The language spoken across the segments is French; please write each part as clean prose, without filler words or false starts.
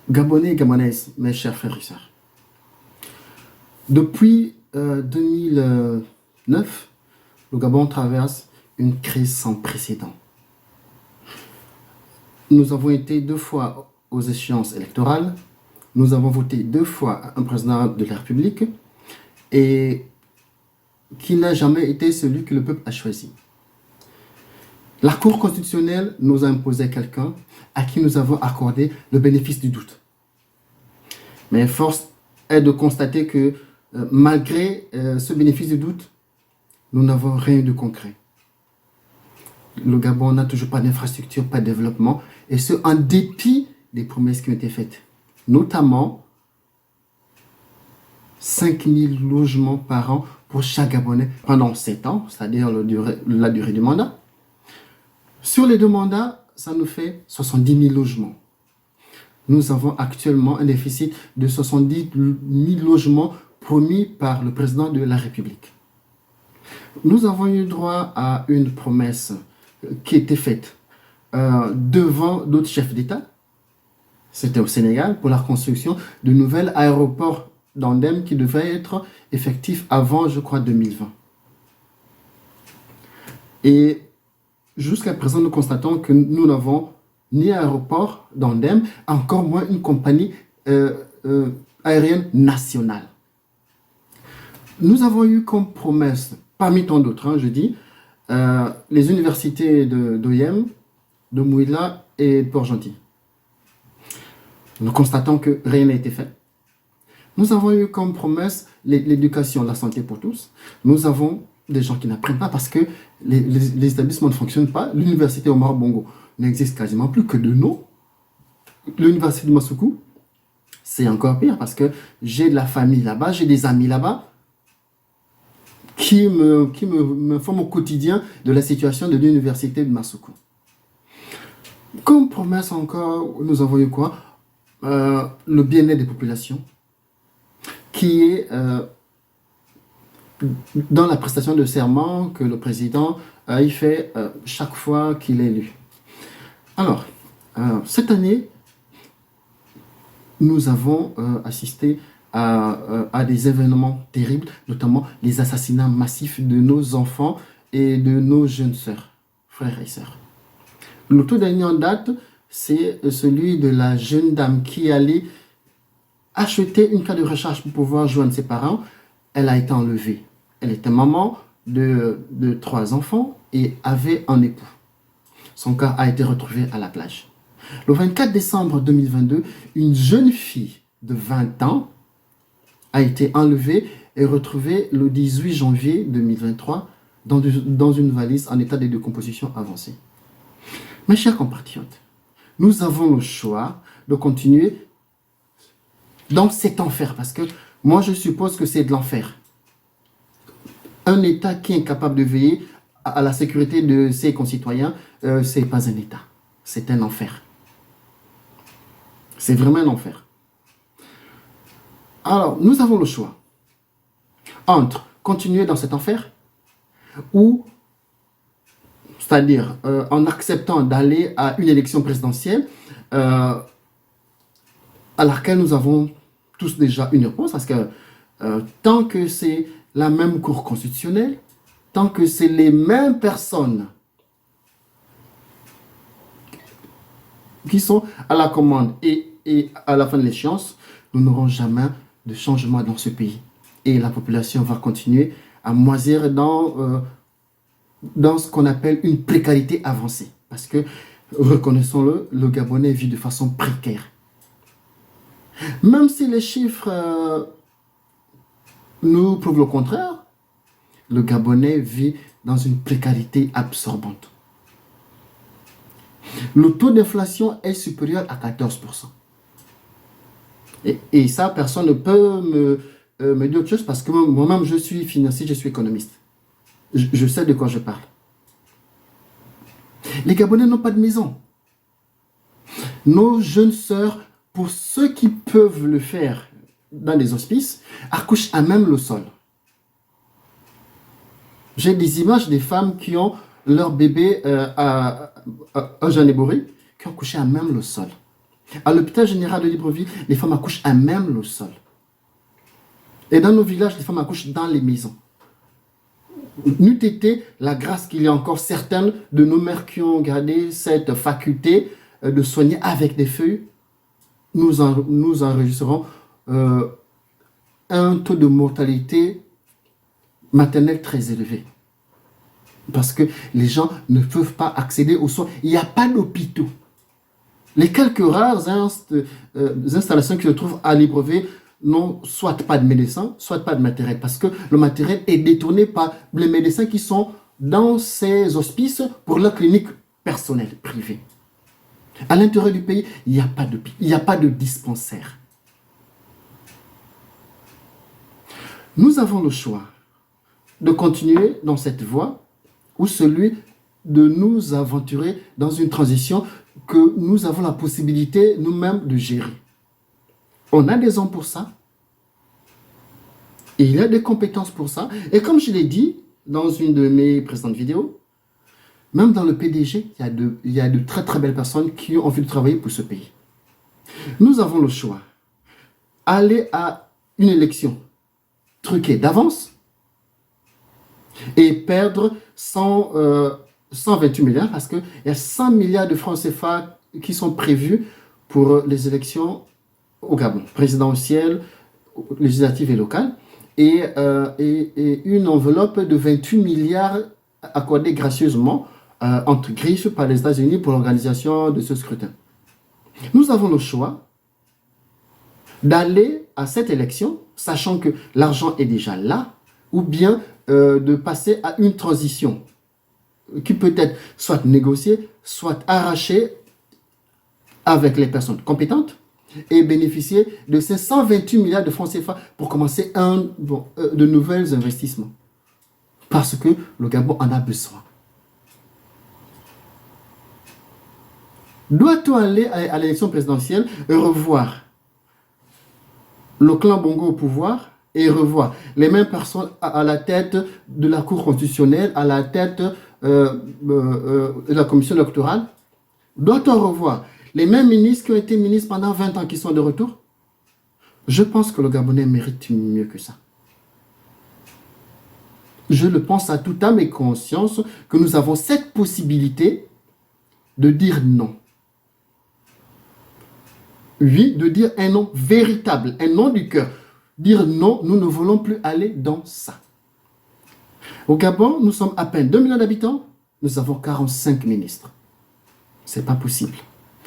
Gabonais et Gabonaises, mes chers frères et sœurs, depuis 2009, le Gabon traverse une crise sans précédent. Nous avons été 2 fois aux échéances électorales, nous avons voté 2 fois un président de la République et qui n'a jamais été celui que le peuple a choisi. La Cour constitutionnelle nous a imposé quelqu'un à qui nous avons accordé le bénéfice du doute. Mais force est de constater que malgré ce bénéfice du doute, nous n'avons rien de concret. Le Gabon n'a toujours pas d'infrastructure, pas de développement, et ce, en dépit des promesses qui ont été faites. Notamment, 5000 logements par an pour chaque Gabonais pendant 7 ans, c'est-à-dire la durée du mandat. Sur les 2 mandats, ça nous fait 70 000 logements. Nous avons actuellement un déficit de 70 000 logements promis par le président de la République. Nous avons eu droit à une promesse qui était faite devant d'autres chefs d'État. C'était au Sénégal pour la construction de nouvel aéroport d'Andem qui devait être effectif avant, je crois, 2020. Et jusqu'à présent, nous constatons que nous n'avons ni aéroport d'Andem, encore moins une compagnie aérienne nationale. Nous avons eu comme promesse, parmi tant d'autres, je dis, les universités d'Oyem, de Mouila et de Port-Gentil. Nous constatons que rien n'a été fait. Nous avons eu comme promesse l'éducation, la santé pour tous. Nous avons des gens qui n'apprennent pas parce que les établissements ne fonctionnent pas. L'université Omar Bongo n'existe quasiment plus que de nom. L'université de Massoukou, c'est encore pire parce que j'ai de la famille là-bas, j'ai des amis là-bas qui m'informent au quotidien de la situation de l'université de Massoukou. Comme promesse encore, nous avons eu quoi? Le bien-être des populations, qui est dans la prestation de serment que le président y fait chaque fois qu'il est élu. Alors, cette année, nous avons assisté à des événements terribles, notamment les assassinats massifs de nos enfants et de nos jeunes sœurs, frères et sœurs. Le tout dernier en date, c'est celui de la jeune dame qui allait acheter une carte de recharge pour pouvoir joindre ses parents. Elle a été enlevée. Elle était maman de 3 enfants et avait un époux. Son corps a été retrouvé à la plage. Le 24 décembre 2022, une jeune fille de 20 ans a été enlevée et retrouvée le 18 janvier 2023 dans une valise en état de décomposition avancée. Mes chers compatriotes, nous avons le choix de continuer dans cet enfer, parce que moi je suppose que c'est de l'enfer. Un État qui est incapable de veiller à la sécurité de ses concitoyens, ce n'est pas un État, c'est un enfer. C'est vraiment un enfer. Alors, nous avons le choix entre continuer dans cet enfer ou, c'est-à-dire en acceptant d'aller à une élection présidentielle à laquelle nous avons tous déjà une réponse, parce que tant que c'est la même Cour constitutionnelle, tant que c'est les mêmes personnes qui sont à la commande et à la fin de l'échéance, nous n'aurons jamais de changement dans ce pays. Et la population va continuer à moisir dans ce qu'on appelle une précarité avancée. Parce que, reconnaissons-le, le Gabonais vit de façon précaire. Même si les chiffres nous prouvent le contraire, le Gabonais vit dans une précarité absorbante. Le taux d'inflation est supérieur à 14%. Et ça, personne ne peut me dire autre chose parce que moi-même, je suis financier, je suis économiste. Je sais de quoi je parle. Les Gabonais n'ont pas de maison. Nos jeunes sœurs, pour ceux qui peuvent le faire dans des hospices, accouchent à même le sol. J'ai des images des femmes qui ont leur bébé à Jeanne-Ébori, qui ont couché à même le sol. À l'hôpital général de Libreville, les femmes accouchent à même le sol. Et dans nos villages, les femmes accouchent dans les maisons. N'eût été la grâce qu'il y a encore certaines de nos mères qui ont gardé cette faculté de soigner avec des feuilles, nous enregistrerons un taux de mortalité maternelle très élevé. Parce que les gens ne peuvent pas accéder aux soins. Il n'y a pas d'hôpitaux. Les quelques rares installations qui se trouvent à Libreville n'ont soit pas de médecins, soit pas de matériel. Parce que le matériel est détourné par les médecins qui sont dans ces hospices pour leur clinique personnelle, privée. À l'intérieur du pays, il n'y a pas de dispensaire. Nous avons le choix de continuer dans cette voie ou celui de nous aventurer dans une transition que nous avons la possibilité nous-mêmes de gérer. On a des hommes pour ça. Et il y a des compétences pour ça. Et comme je l'ai dit dans une de mes précédentes vidéos, même dans le PDG, il y a de très très belles personnes qui ont envie de travailler pour ce pays. Nous avons le choix. Aller à une élection truquée d'avance et perdre 128 milliards parce qu'il y a 100 milliards de francs CFA qui sont prévus pour les élections au Gabon, présidentielles, législatives et locales, et une enveloppe de 28 milliards accordée gracieusement entre griffes par les États-Unis pour l'organisation de ce scrutin. Nous avons le choix d'aller à cette élection, sachant que l'argent est déjà là, ou bien de passer à une transition qui peut être soit négociée, soit arrachée avec les personnes compétentes et bénéficier de ces 128 milliards de francs CFA pour commencer de nouveaux investissements. Parce que le Gabon en a besoin. Doit-on aller à l'élection présidentielle et revoir le clan Bongo au pouvoir et revoir les mêmes personnes à la tête de la Cour constitutionnelle, à la tête de la commission électorale? Doit-on revoir les mêmes ministres qui ont été ministres pendant 20 ans qui sont de retour? Je pense que le Gabonais mérite mieux que ça. Je le pense à toute âme et conscience que nous avons cette possibilité de dire non. Oui, de dire un non véritable, un non du cœur. Dire non, nous ne voulons plus aller dans ça. Au Gabon, nous sommes à peine 2 millions d'habitants, nous avons 45 ministres. C'est pas possible.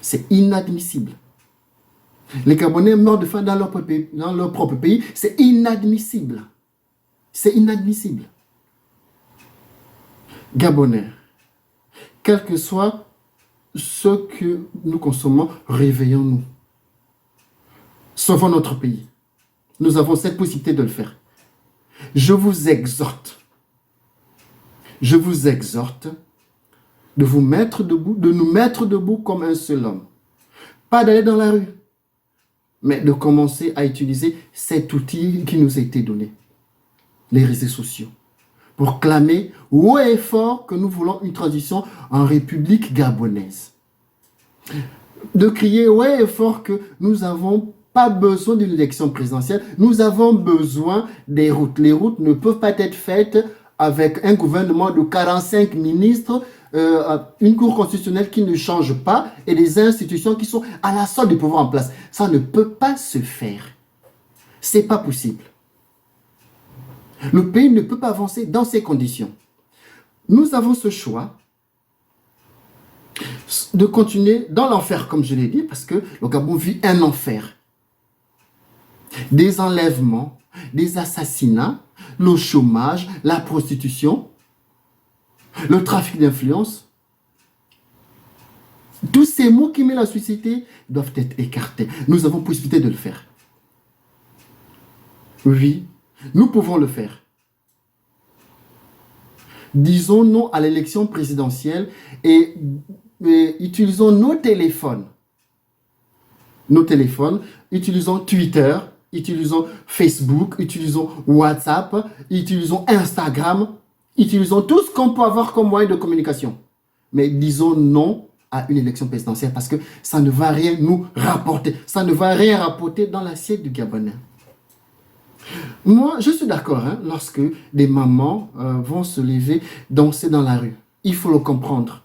C'est inadmissible. Les Gabonais meurent de faim dans leur propre pays, c'est inadmissible. C'est inadmissible. Gabonais, quel que soit ce que nous consommons, réveillons-nous. Sauvons notre pays. Nous avons cette possibilité de le faire. Je vous exhorte de vous mettre debout, de nous mettre debout comme un seul homme. Pas d'aller dans la rue, mais de commencer à utiliser cet outil qui nous a été donné, les réseaux sociaux, pour clamer haut et fort que nous voulons une transition en République gabonaise. De crier haut et fort que nous n'avons pas besoin d'une élection présidentielle, nous avons besoin des routes. Les routes ne peuvent pas être faites avec un gouvernement de 45 ministres, une cour constitutionnelle qui ne change pas et des institutions qui sont à la solde du pouvoir en place. Ça ne peut pas se faire. C'est pas possible. Le pays ne peut pas avancer dans ces conditions. Nous avons ce choix de continuer dans l'enfer, comme je l'ai dit, parce que le Gabon vit un enfer. Des enlèvements, des assassinats, le chômage, la prostitution, le trafic d'influence. Tous ces mots qui mettent la société doivent être écartés. Nous avons possibilité de le faire. Oui, nous pouvons le faire. Disons non à l'élection présidentielle et utilisons nos téléphones. Nos téléphones, utilisons Twitter, utilisons Facebook, utilisons WhatsApp, utilisons Instagram, utilisons tout ce qu'on peut avoir comme moyen de communication. Mais disons non à une élection présidentielle parce que ça ne va rien nous rapporter. Ça ne va rien rapporter dans l'assiette du Gabonais. Moi, je suis d'accord, hein, lorsque des mamans vont se lever, danser dans la rue. Il faut le comprendre.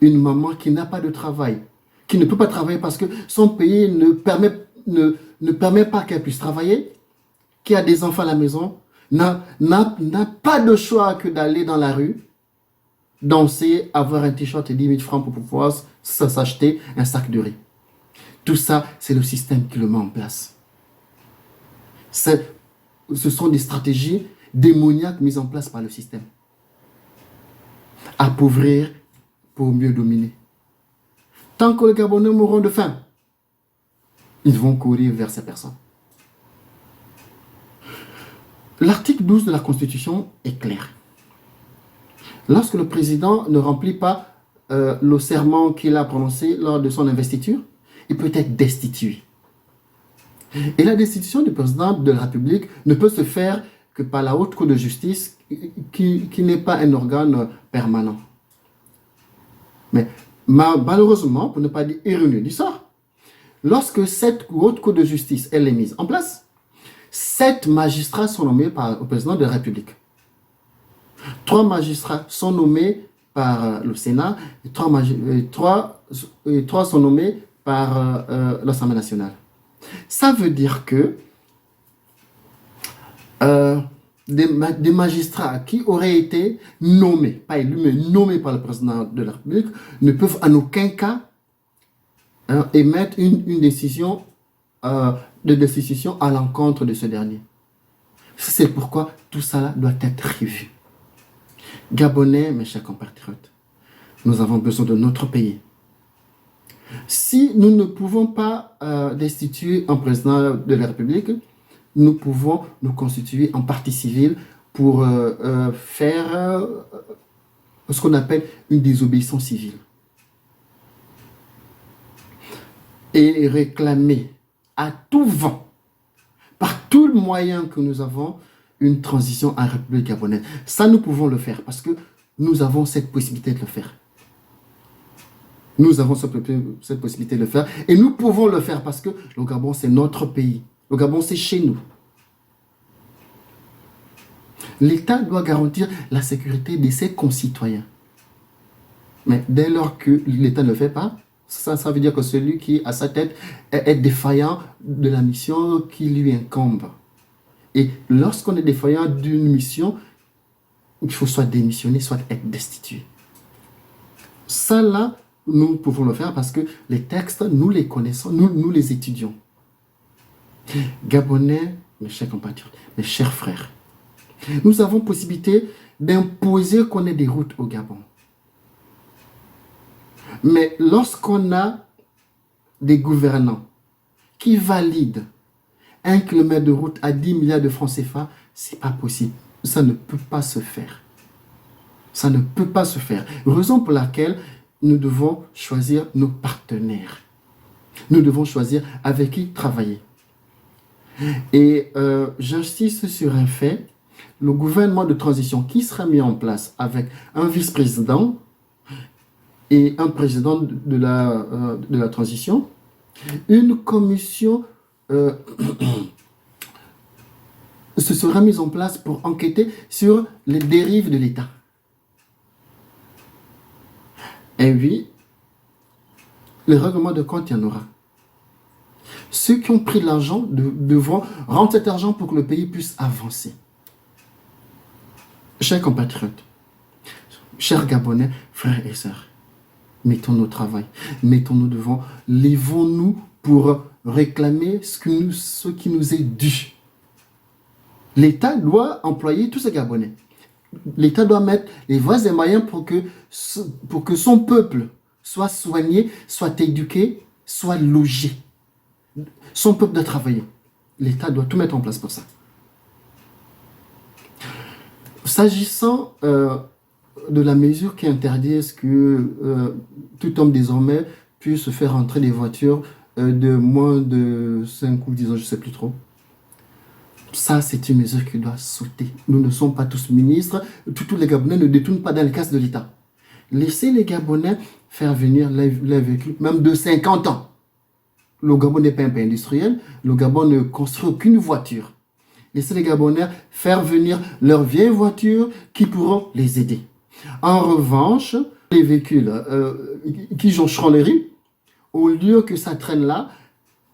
Une maman qui n'a pas de travail, qui ne peut pas travailler parce que son pays ne permet pas qu'elle puisse travailler, qui a des enfants à la maison, n'a pas de choix que d'aller dans la rue, danser, avoir un t-shirt et 10 000 francs pour pouvoir s'acheter un sac de riz. Tout ça, c'est le système qui le met en place. Ce sont des stratégies démoniaques mises en place par le système. Appauvrir pour mieux dominer. Tant que les Gabonais mourront de faim, ils vont courir vers ces personnes. L'article 12 de la Constitution est clair. Lorsque le président ne remplit pas le serment qu'il a prononcé lors de son investiture, il peut être destitué. Et la destitution du président de la République ne peut se faire que par la Haute Cour de justice, qui n'est pas un organe permanent. Mais malheureusement, pour ne pas dire ironie du sort, lorsque cette Haute Cour de justice elle est mise en place, 7 magistrats sont nommés par le président de la République. 3 magistrats sont nommés par le Sénat et 3 sont nommés par l'Assemblée nationale. Ça veut dire que des magistrats qui auraient été nommés, pas élus, mais nommés par le président de la République, ne peuvent en aucun cas émettre une décision de destitution à l'encontre de ce dernier. C'est pourquoi tout ça doit être revu. Gabonais, mes chers compatriotes, nous avons besoin de notre pays. Si nous ne pouvons pas destituer un président de la République, nous pouvons nous constituer en partie civile pour faire ce qu'on appelle une désobéissance civile. Et réclamer à tout vent, par tout le moyen que nous avons, une transition en République gabonaise. Ça, nous pouvons le faire parce que nous avons cette possibilité de le faire. Nous avons cette possibilité de le faire et nous pouvons le faire parce que le Gabon, c'est notre pays. Le Gabon, c'est chez nous. L'État doit garantir la sécurité de ses concitoyens. Mais dès lors que l'État ne le fait pas, ça veut dire que celui qui, à sa tête, est défaillant de la mission qui lui incombe. Et lorsqu'on est défaillant d'une mission, il faut soit démissionner, soit être destitué. Ça, là, nous pouvons le faire parce que les textes, nous les connaissons, nous les étudions. Gabonais, mes chers compatriotes, mes chers frères, nous avons possibilité d'imposer qu'on ait des routes au Gabon. Mais lorsqu'on a des gouvernants qui valident 1 kilomètre de route à 10 milliards de francs CFA, c'est pas possible. Ça ne peut pas se faire. Ça ne peut pas se faire. Raison pour laquelle nous devons choisir nos partenaires. Nous devons choisir avec qui travailler. Et j'insiste sur un fait, le gouvernement de transition qui sera mis en place avec un vice-président et un président de la transition, une commission se sera mise en place pour enquêter sur les dérives de l'État. Et oui, le règlement de compte, il y en aura. Ceux qui ont pris l'argent devront rendre cet argent pour que le pays puisse avancer. Chers compatriotes, chers Gabonais, frères et sœurs, mettons-nous au travail, mettons-nous devant, lèvons-nous pour réclamer ce qui nous est dû. L'État doit employer tous ces Gabonais. L'État doit mettre les voies et moyens pour que son peuple soit soigné, soit éduqué, soit logé. Son peuple doit travailler. L'État doit tout mettre en place pour ça. S'agissant de la mesure qui interdit que tout homme désormais puisse faire entrer des voitures de moins de 5 ou 10 ans, je ne sais plus trop. Ça, c'est une mesure qui doit sauter. Nous ne sommes pas tous ministres. Tous les Gabonais ne détournent pas dans les caisses de l'État. Laissez les Gabonais faire venir les véhicules, même de 50 ans. Le Gabon n'est pas un pays industriel. Le Gabon ne construit aucune voiture. Laissez les Gabonais faire venir leurs vieilles voitures qui pourront les aider. En revanche, les véhicules qui joncheront les rues, au lieu que ça traîne là,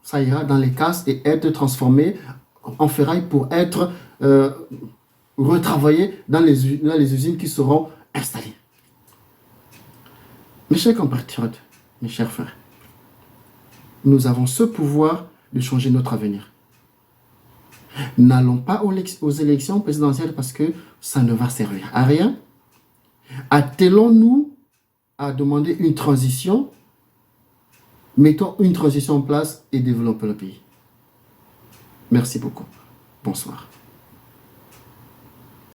ça ira dans les casses et être transformé en ferraille pour être retravaillé dans les usines qui seront installées. Mes chers compatriotes, mes chers frères, nous avons ce pouvoir de changer notre avenir. N'allons pas aux élections présidentielles parce que ça ne va servir à rien. Attelons-nous à demander une transition. Mettons une transition en place et développons le pays. Merci beaucoup. Bonsoir.